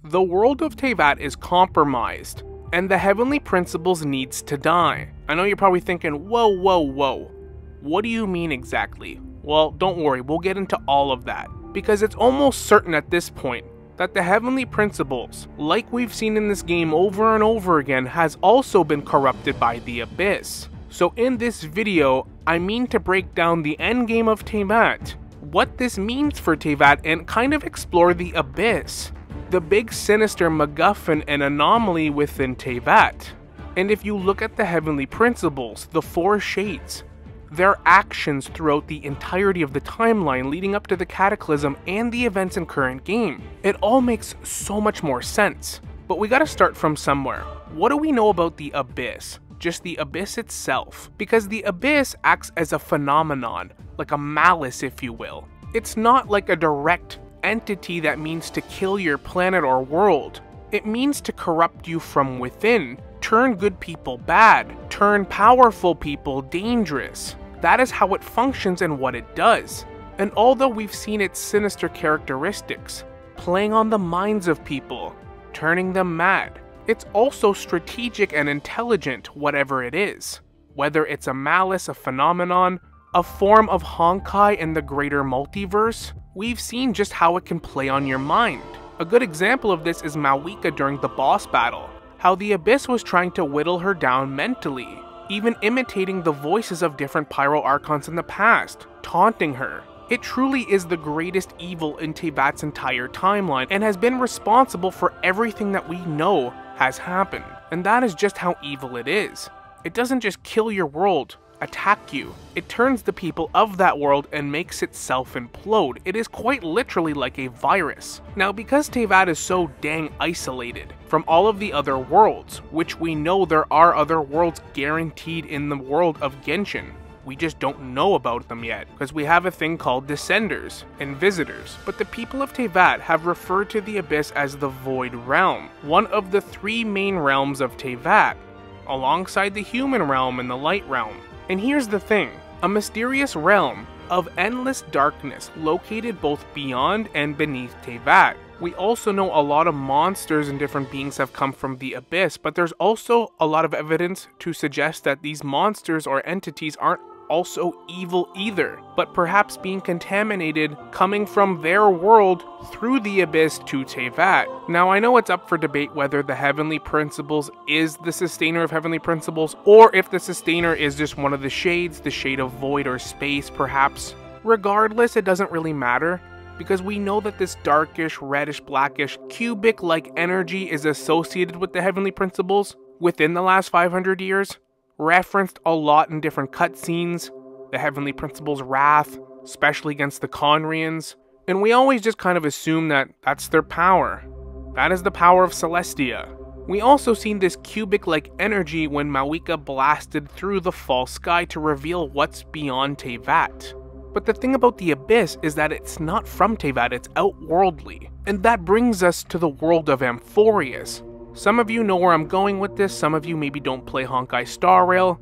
The world of Teyvat is compromised, and the Heavenly Principles needs to die. I know you're probably thinking, whoa. What do you mean exactly? Well, don't worry, we'll get into all of that, because it's almost certain at this point that the Heavenly Principles, like we've seen in this game over and over again, has also been corrupted by the Abyss. So in this video, I mean to break down the endgame of Teyvat, what this means for Teyvat, and kind of explore the Abyss, the big sinister MacGuffin and anomaly within Teyvat. And if you look at the Heavenly Principles, the four shades, their actions throughout the entirety of the timeline leading up to the Cataclysm and the events in current game, it all makes so much more sense. But we gotta start from somewhere. What do we know about the Abyss? Just the Abyss itself. Because the Abyss acts as a phenomenon, like a malice if you will. It's not like a direct entity that means to kill your planet or world. It means to corrupt you from within, turn good people bad, turn powerful people dangerous. That is how it functions and what it does. And although we've seen its sinister characteristics, playing on the minds of people, turning them mad, it's also strategic and intelligent, whatever it is. Whether it's a malice, a phenomenon, a form of Honkai in the greater multiverse, we've seen just how it can play on your mind. A good example of this is Mawika during the boss battle, how the Abyss was trying to whittle her down mentally, even imitating the voices of different Pyro Archons in the past, taunting her. It truly is the greatest evil in Teyvat's entire timeline and has been responsible for everything that we know has happened. And that is just how evil it is. It doesn't just kill your world, attack you. It turns the people of that world and makes itself implode. It is quite literally like a virus. Now, because Teyvat is so dang isolated from all of the other worlds, which we know there are other worlds guaranteed in the world of Genshin, we just don't know about them yet, because we have a thing called Descenders and Visitors. But the people of Teyvat have referred to the Abyss as the Void Realm, one of the three main realms of Teyvat, alongside the Human Realm and the Light Realm. And here's the thing, a mysterious realm of endless darkness located both beyond and beneath Teyvat. We also know a lot of monsters and different beings have come from the Abyss, but there's also a lot of evidence to suggest that these monsters or entities aren't also evil either, but perhaps being contaminated coming from their world through the Abyss to Teyvat. Now, I know it's up for debate whether the Heavenly Principles is the sustainer of Heavenly Principles, or if the sustainer is just one of the shades, the shade of void or space perhaps. Regardless, it doesn't really matter, because we know that this darkish, reddish, blackish, cubic-like energy is associated with the Heavenly Principles within the last 500 years, referenced a lot in different cutscenes, the Heavenly Principles' wrath, especially against the Conrians, and we always just kind of assume that that's their power. That is the power of Celestia. We also seen this cubic-like energy when Mawika blasted through the false sky to reveal what's beyond Teyvat. But the thing about the Abyss is that it's not from Teyvat, it's outworldly. And that brings us to the world of Amphorius. Some of you know where I'm going with this, some of you maybe don't play Honkai Star Rail,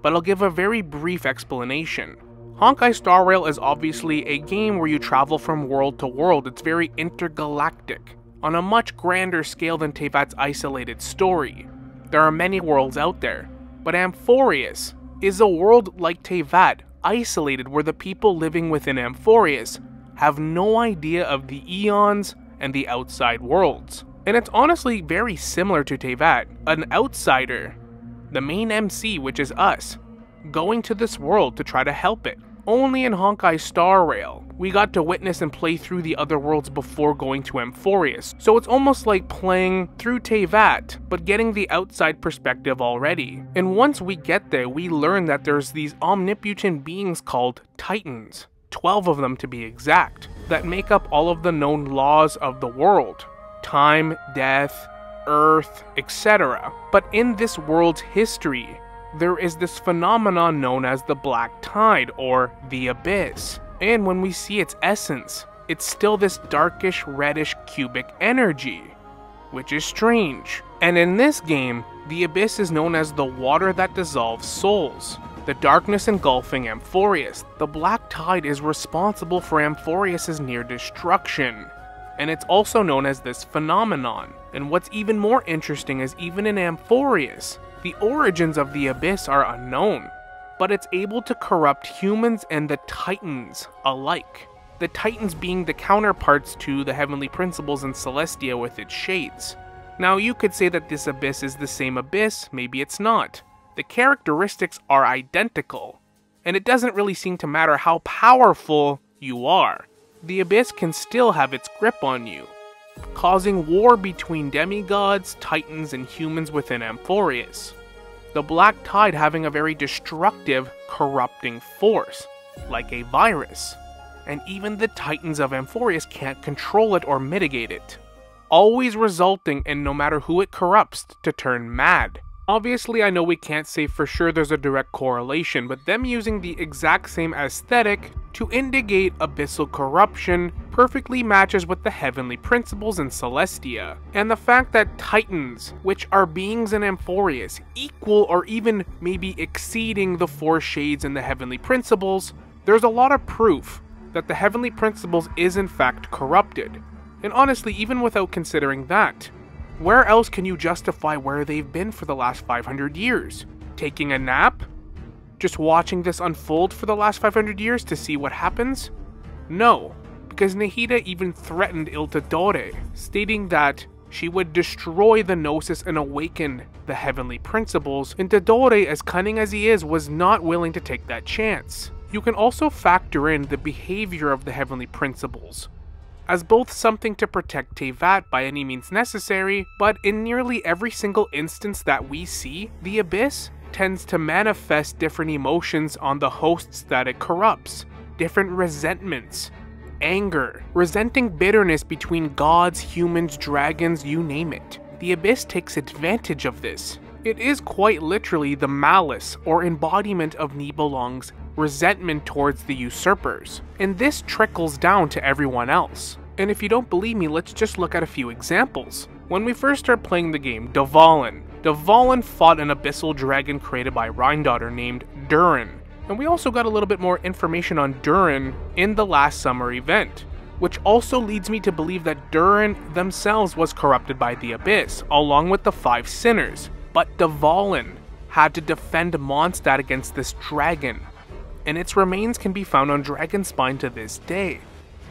but I'll give a very brief explanation. Honkai Star Rail is obviously a game where you travel from world to world. It's very intergalactic, on a much grander scale than Teyvat's isolated story. There are many worlds out there, but Amphorius is a world like Teyvat, isolated, where the people living within Amphorius have no idea of the eons and the outside worlds. And it's honestly very similar to Teyvat, an outsider, the main MC, which is us, going to this world to try to help it. Only in Honkai Star Rail, we got to witness and play through the other worlds before going to Amphorius. So it's almost like playing through Teyvat, but getting the outside perspective already. And once we get there, we learn that there's these omnipotent beings called Titans, 12 of them to be exact, that make up all of the known laws of the world. Time, death, earth, etc. But in this world's history, there is this phenomenon known as the Black Tide, or the Abyss. And when we see its essence, it's still this darkish, reddish, cubic energy, which is strange. And in this game, the Abyss is known as the water that dissolves souls, the darkness engulfing Amphorius. The Black Tide is responsible for Amphorius' near destruction. and it's also known as this phenomenon. And what's even more interesting is even in Amphorius, the origins of the Abyss are unknown, but it's able to corrupt humans and the Titans alike. The Titans being the counterparts to the heavenly principles in Celestia with its shades. Now you could say that this Abyss is the same Abyss, maybe it's not. The characteristics are identical, and it doesn't really seem to matter how powerful you are. The Abyss can still have its grip on you, causing war between demigods, titans, and humans within Amphorius. The Black Tide having a very destructive, corrupting force, like a virus, and even the titans of Amphorius can't control it or mitigate it, always resulting in, no matter who it corrupts, to turn mad. Obviously, I know we can't say for sure there's a direct correlation, but them using the exact same aesthetic to indicate abyssal corruption perfectly matches with the heavenly principles in Celestia. And the fact that Titans, which are beings in Amphorius, equal or even maybe exceeding the four shades in the heavenly principles, there's a lot of proof that the heavenly principles is in fact corrupted. And honestly, even without considering that, where else can you justify where they've been for the last 500 years? Taking a nap? Just watching this unfold for the last 500 years to see what happens? No, because Nahida even threatened Iltadore, stating that she would destroy the Gnosis and awaken the heavenly principles, and Tadore, as cunning as he is, was not willing to take that chance. You can also factor in the behavior of the heavenly principles, as both something to protect Teyvat by any means necessary, but in nearly every single instance that we see, the Abyss tends to manifest different emotions on the hosts that it corrupts, different resentments, anger, resenting bitterness between gods, humans, dragons, you name it. The Abyss takes advantage of this. It is quite literally the malice or embodiment of Nibelung's resentment towards the usurpers, and this trickles down to everyone else. And if you don't believe me, let's just look at a few examples. When we first start playing the game, Dvalin fought an abyssal dragon created by Rhindaughter named Durin, and we also got a little bit more information on Durin in the last summer event, which also leads me to believe that Durin themselves was corrupted by the Abyss, along with the 5 sinners. But Dvalin had to defend Mondstadt against this dragon, and its remains can be found on Dragonspine to this day.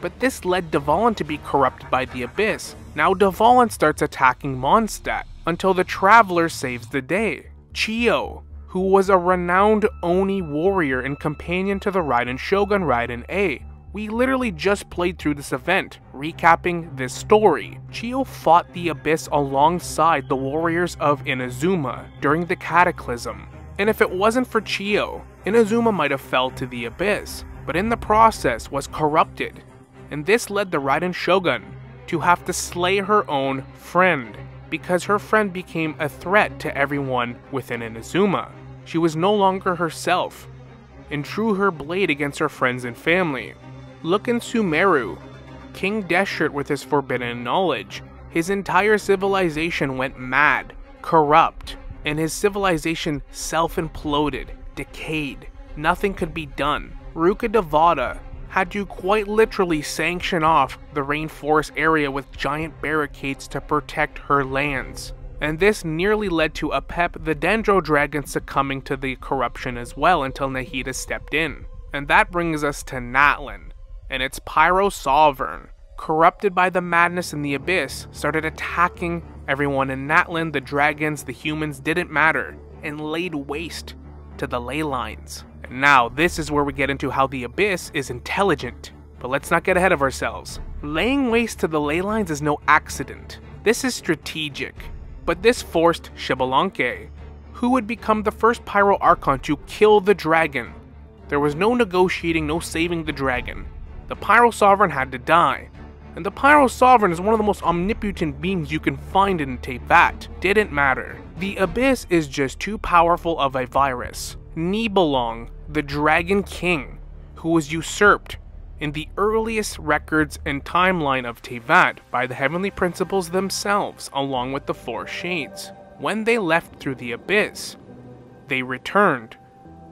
But this led Dvalin to be corrupted by the Abyss. Now Dvalin starts attacking Mondstadt, until the Traveler saves the day. Chiyo, who was a renowned Oni warrior and companion to the Raiden Shogun Raiden A. We literally just played through this event, recapping this story. Chiyo fought the Abyss alongside the warriors of Inazuma during the Cataclysm. And if it wasn't for Chiyo, Inazuma might have fell to the Abyss, but in the process was corrupted. And this led the Raiden Shogun to have to slay her own friend, because her friend became a threat to everyone within Inazuma. She was no longer herself, and drew her blade against her friends and family. Look in Sumeru, King Deshret with his forbidden knowledge. His entire civilization went mad, corrupt, and his civilization self-imploded, decayed. Nothing could be done. Ruka Devada had to quite literally sanction off the rainforest area with giant barricades to protect her lands. And this nearly led to Apep the Dendro Dragon succumbing to the corruption as well until Nahida stepped in. And that brings us to Natlan, and its Pyro Sovereign, corrupted by the madness in the Abyss, started attacking everyone in Natlan. The dragons, the humans, didn't matter, and laid waste to the ley lines. And now this is where we get into how the Abyss is intelligent. But let's not get ahead of ourselves. Laying waste to the ley lines is no accident. This is strategic. But this forced Xbalanque, who would become the first Pyro Archon to kill the dragon. There was no negotiating, no saving the dragon. The Pyro Sovereign had to die. And the Pyro Sovereign is one of the most omnipotent beings you can find in Teyvat. Didn't matter. The Abyss is just too powerful of a virus. Nibelung, the Dragon King, who was usurped in the earliest records and timeline of Teyvat by the Heavenly Principles themselves, along with the 4 Shades. When they left through the Abyss, they returned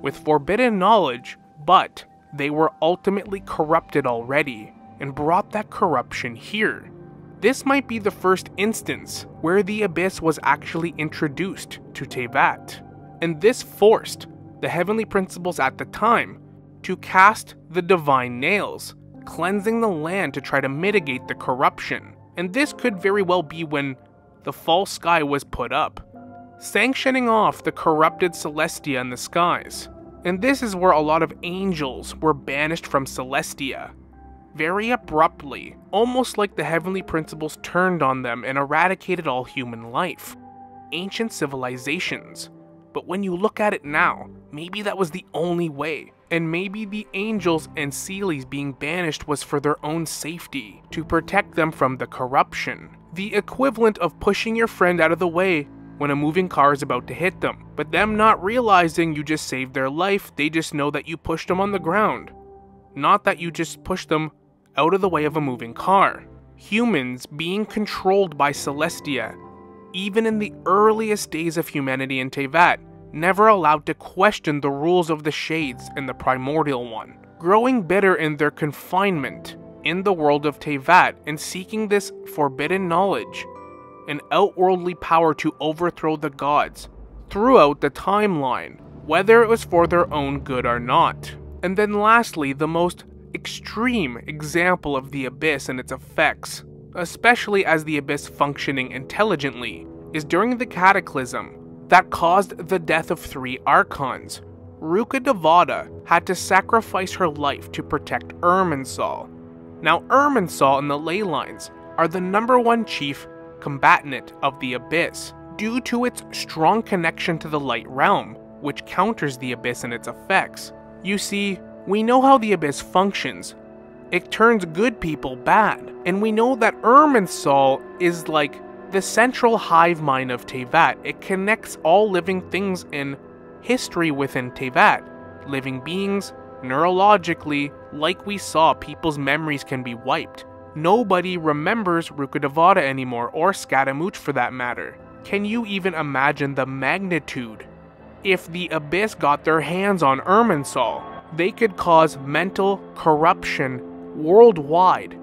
with forbidden knowledge, but they were ultimately corrupted already, and brought that corruption here. This might be the first instance where the Abyss was actually introduced to Teyvat, and this forced the heavenly principles at the time to cast the divine nails, cleansing the land to try to mitigate the corruption. And this could very well be when the false sky was put up, sanctioning off the corrupted Celestia in the skies. And this is where a lot of angels were banished from Celestia, very abruptly, almost like the heavenly principles turned on them and eradicated all human life. Ancient civilizations. But when you look at it now, maybe that was the only way. And maybe the angels and Seelies being banished was for their own safety, to protect them from the corruption. The equivalent of pushing your friend out of the way when a moving car is about to hit them, but them not realizing you just saved their life. They just know that you pushed them on the ground, not that you just pushed them out of the way of a moving car. Humans being controlled by Celestia, even in the earliest days of humanity in Teyvat, never allowed to question the rules of the Shades and the Primordial One, growing bitter in their confinement in the world of Teyvat and seeking this forbidden knowledge, an outworldly power to overthrow the gods throughout the timeline, whether it was for their own good or not. And then lastly, the most extreme example of the Abyss and its effects, especially as the Abyss functioning intelligently, is during the Cataclysm that caused the death of 3 Archons. Ruka Devada had to sacrifice her life to protect Irminsul. Now Irminsul and the ley lines are the #1 chief combatant of the Abyss, due to its strong connection to the Light Realm, which counters the Abyss and its effects. You see, we know how the Abyss functions. It turns good people bad, and we know that Irminsul is like the central hive mind of Teyvat. It connects all living things in history within Teyvat. Living beings, neurologically, like we saw, people's memories can be wiped. Nobody remembers Ruka Devada anymore, or Scaramouche for that matter. Can you even imagine the magnitude? If the Abyss got their hands on Irminsul, they could cause mental corruption worldwide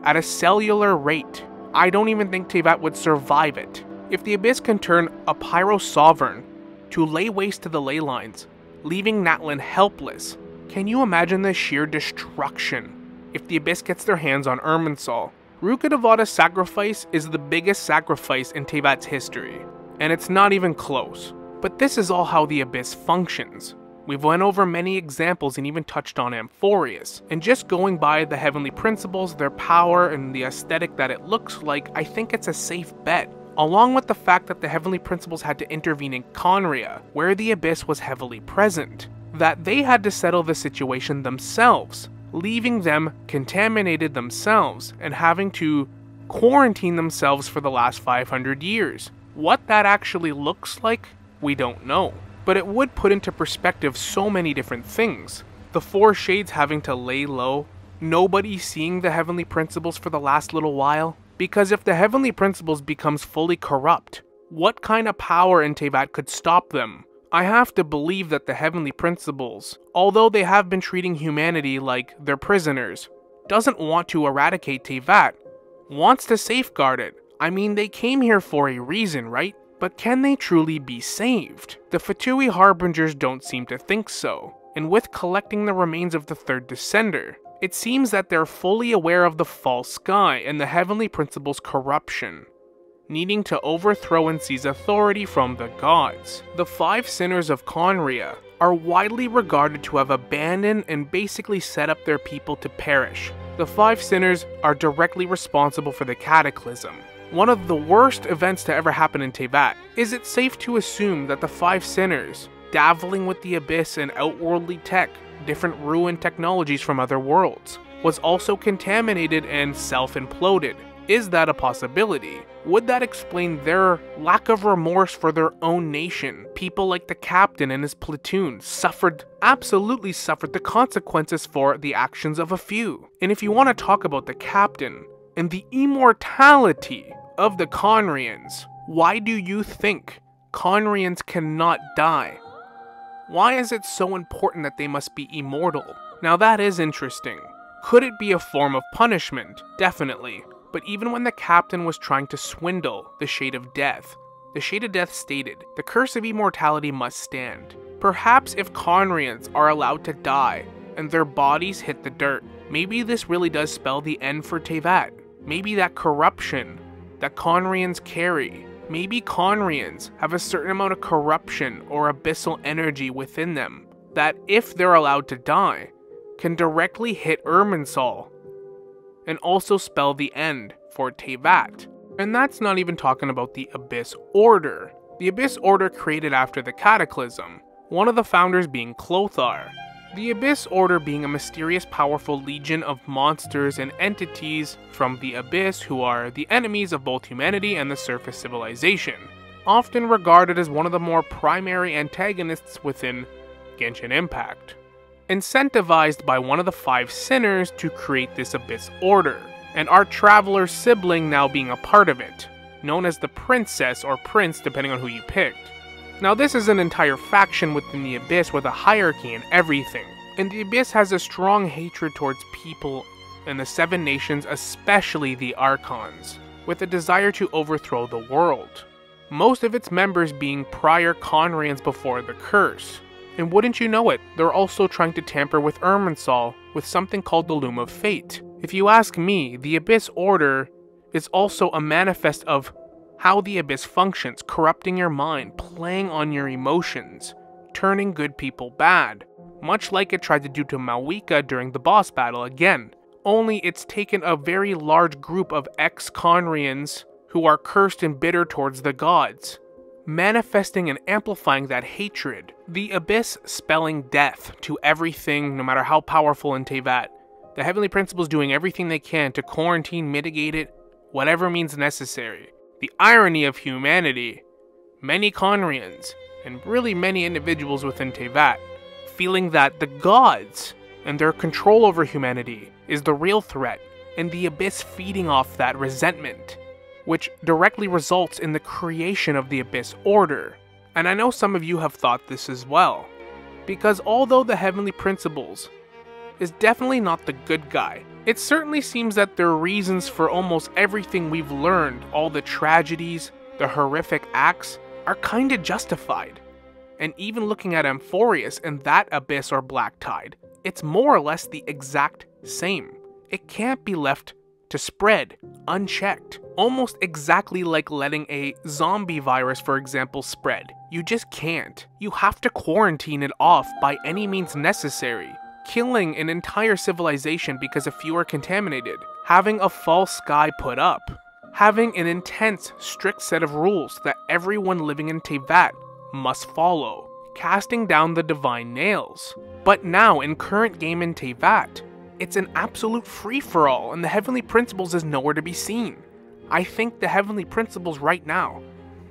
at a cellular rate. I don't even think Teyvat would survive it. If the Abyss can turn a Pyro Sovereign to lay waste to the ley lines, leaving Natlan helpless, can you imagine the sheer destruction if the Abyss gets their hands on Irminsul? Ruka Devada's sacrifice is the biggest sacrifice in Teyvat's history, and it's not even close. But this is all how the Abyss functions. We've went over many examples and even touched on Amphorius, and just going by the heavenly principles, their power, and the aesthetic that it looks like, I think it's a safe bet. Along with the fact that the heavenly principles had to intervene in Conria, where the Abyss was heavily present, that they had to settle the situation themselves, leaving them contaminated themselves and having to quarantine themselves for the last 500 years. What that actually looks like, we don't know. But it would put into perspective so many different things. The 4 Shades having to lay low, nobody seeing the heavenly principles for the last little while. Because if the heavenly principles becomes fully corrupt, what kind of power in Teyvat could stop them? I have to believe that the heavenly principles, although they have been treating humanity like their prisoners, doesn't want to eradicate Teyvat, wants to safeguard it. I mean, they came here for a reason, right? But can they truly be saved? The Fatui Harbingers don't seem to think so, and with collecting the remains of the 3rd Descender, it seems that they're fully aware of the false sky and the heavenly principles' corruption, needing to overthrow and seize authority from the gods. The 5 sinners of Conria are widely regarded to have abandoned and basically set up their people to perish. The 5 sinners are directly responsible for the Cataclysm, one of the worst events to ever happen in Teyvat. Is it safe to assume that the 5 sinners, dabbling with the Abyss and outworldly tech, different ruined technologies from other worlds, was also contaminated and self-imploded? Is that a possibility? Would that explain their lack of remorse for their own nation? People like the captain and his platoon absolutely suffered the consequences for the actions of a few. And if you want to talk about the captain and the immortality of the Conrians, why do you think Conrians cannot die? Why is it so important that they must be immortal? Now that is interesting. Could it be a form of punishment? Definitely. But even when the captain was trying to swindle the Shade of Death, the Shade of Death stated, "The curse of immortality must stand." Perhaps if Conrians are allowed to die and their bodies hit the dirt, maybe this really does spell the end for Teyvat. Maybe that corruption that Conrians carry, maybe Conrians have a certain amount of corruption or abyssal energy within them that, if they're allowed to die, can directly hit Irminsul and also spell the end for Teyvat. And that's not even talking about the Abyss Order. The Abyss Order created after the Cataclysm, one of the founders being Clothar. The Abyss Order being a mysterious, powerful legion of monsters and entities from the Abyss who are the enemies of both humanity and the surface civilization, often regarded as one of the more primary antagonists within Genshin Impact. Incentivized by one of the 5 sinners to create this Abyss Order, and our Traveler's sibling now being a part of it, known as the Princess or Prince depending on who you picked. Now this is an entire faction within the Abyss with a hierarchy and everything, and the Abyss has a strong hatred towards people in the 7 nations, especially the Archons, with a desire to overthrow the world. Most of its members being prior Conrians before the curse. And wouldn't you know it, they're also trying to tamper with Irminsul with something called the Loom of Fate. If you ask me, the Abyss Order is also a manifest of how the Abyss functions, corrupting your mind, playing on your emotions, turning good people bad, much like it tried to do to Malwika during the boss battle again. Only it's taken a very large group of ex-Conrians who are cursed and bitter towards the gods, manifesting and amplifying that hatred. The Abyss spelling death to everything, no matter how powerful in Teyvat. The Heavenly Principles doing everything they can to quarantine, mitigate it, whatever means necessary. The irony of humanity, many Conrians, and really many individuals within Teyvat, feeling that the gods and their control over humanity is the real threat, and the Abyss feeding off that resentment, which directly results in the creation of the Abyss Order. And I know some of you have thought this as well, because although the Heavenly Principles is definitely not the good guy, it certainly seems that their reasons for almost everything we've learned, all the tragedies, the horrific acts, are kinda justified. And even looking at Amphorius and that Abyss or Black Tide, it's more or less the exact same. It can't be left to spread unchecked, almost exactly like letting a zombie virus, for example, spread. You just can't. You have to quarantine it off by any means necessary. Killing an entire civilization because a few are contaminated, having a false sky put up, having an intense, strict set of rules that everyone living in Teyvat must follow, casting down the divine nails. But now, in current game in Teyvat, it's an absolute free-for-all, and the Heavenly Principles is nowhere to be seen. I think the Heavenly Principles right now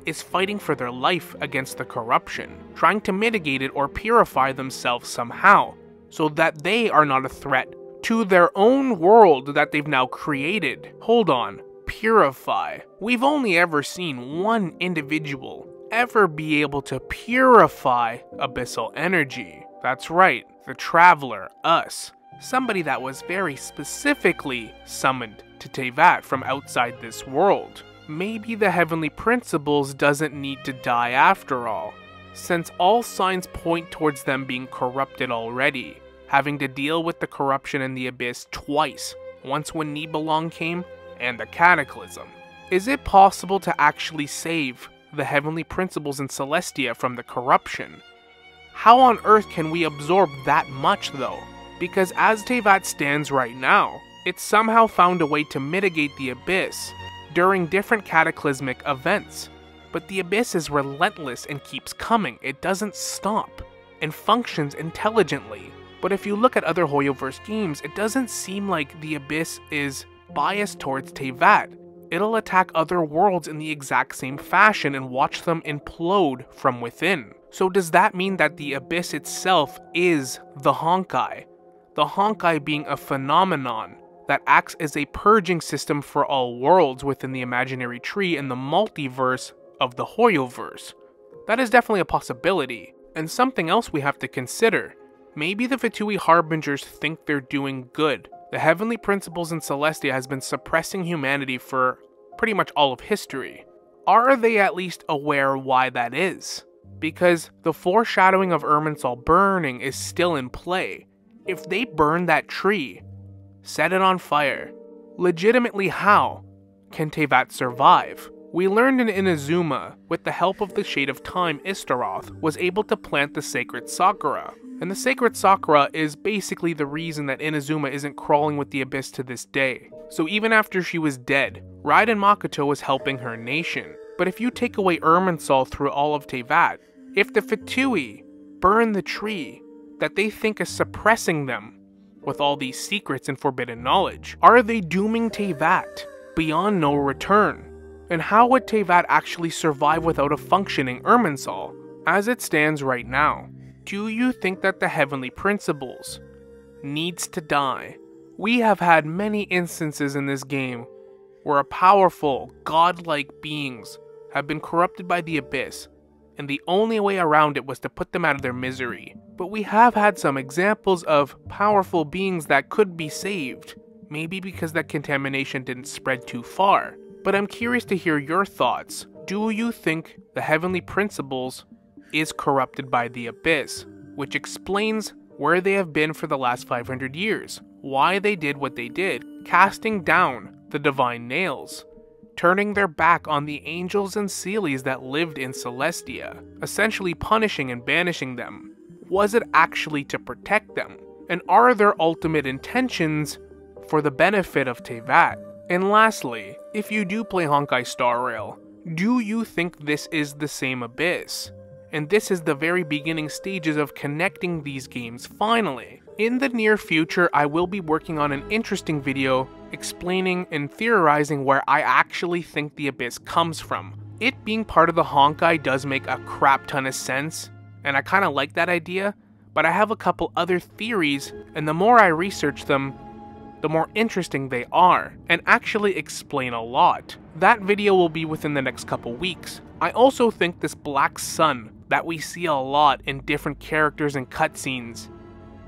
is fighting for their life against the corruption, trying to mitigate it or purify themselves somehow, so that they are not a threat to their own world that they've now created. Hold on, purify. We've only ever seen one individual ever be able to purify abyssal energy. That's right, the Traveler, us. Somebody that was very specifically summoned to Teyvat from outside this world. Maybe the Heavenly Principles doesn't need to die after all, since all signs point towards them being corrupted already, having to deal with the corruption in the Abyss twice, once when Nibelung came, and the Cataclysm. Is it possible to actually save the Heavenly Principles in Celestia from the corruption? How on earth can we absorb that much though? Because as Teyvat stands right now, it's somehow found a way to mitigate the Abyss during different cataclysmic events. But the Abyss is relentless and keeps coming. It doesn't stop and functions intelligently. But if you look at other Hoyoverse games, it doesn't seem like the Abyss is biased towards Teyvat. It'll attack other worlds in the exact same fashion and watch them implode from within. So does that mean that the Abyss itself is the Honkai? The Honkai being a phenomenon that acts as a purging system for all worlds within the imaginary tree in the multiverse of the Hoyoverse. That is definitely a possibility. And something else we have to consider. Maybe the Fatui Harbingers think they're doing good. The heavenly principles in Celestia has been suppressing humanity for pretty much all of history. Are they at least aware why that is? Because the foreshadowing of Irminsul burning is still in play. If they burn that tree, set it on fire, legitimately how can Teyvat survive? We learned in Inazuma, with the help of the Shade of Time, Istaroth was able to plant the sacred Sakura. And the sacred Sakura is basically the reason that Inazuma isn't crawling with the abyss to this day. So even after she was dead, Raiden Makoto was helping her nation. But if you take away Irminsul through all of Teyvat, if the Fatui burn the tree that they think is suppressing them with all these secrets and forbidden knowledge, are they dooming Teyvat beyond no return? And how would Teyvat actually survive without a functioning Irminsul? As it stands right now, do you think that the heavenly principles needs to die? We have had many instances in this game where a powerful, godlike beings have been corrupted by the abyss, and the only way around it was to put them out of their misery. But we have had some examples of powerful beings that could be saved, maybe because that contamination didn't spread too far. But I'm curious to hear your thoughts. Do you think the heavenly principles is corrupted by the abyss? Which explains where they have been for the last 500 years, why they did what they did, casting down the divine nails, turning their back on the angels and Seelies that lived in Celestia, essentially punishing and banishing them. Was it actually to protect them? And are their ultimate intentions for the benefit of Teyvat? And lastly, if you do play Honkai Star Rail, do you think this is the same abyss? And this is the very beginning stages of connecting these games finally. In the near future, I will be working on an interesting video explaining and theorizing where I actually think the abyss comes from. It being part of the Honkai does make a crap ton of sense, and I kinda like that idea, but I have a couple other theories, and the more I research them, the more interesting they are, and actually explain a lot. That video will be within the next couple weeks. I also think this black sun that we see a lot in different characters and cutscenes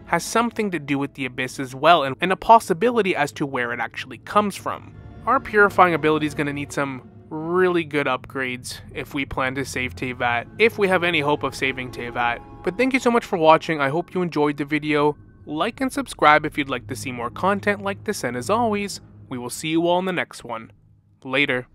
has something to do with the abyss as well, and a possibility as to where it actually comes from. Our purifying ability is going to need some really good upgrades if we plan to save Teyvat, if we have any hope of saving Teyvat. But thank you so much for watching. I hope you enjoyed the video. Like and subscribe if you'd like to see more content like this, and as always, we will see you all in the next one. Later.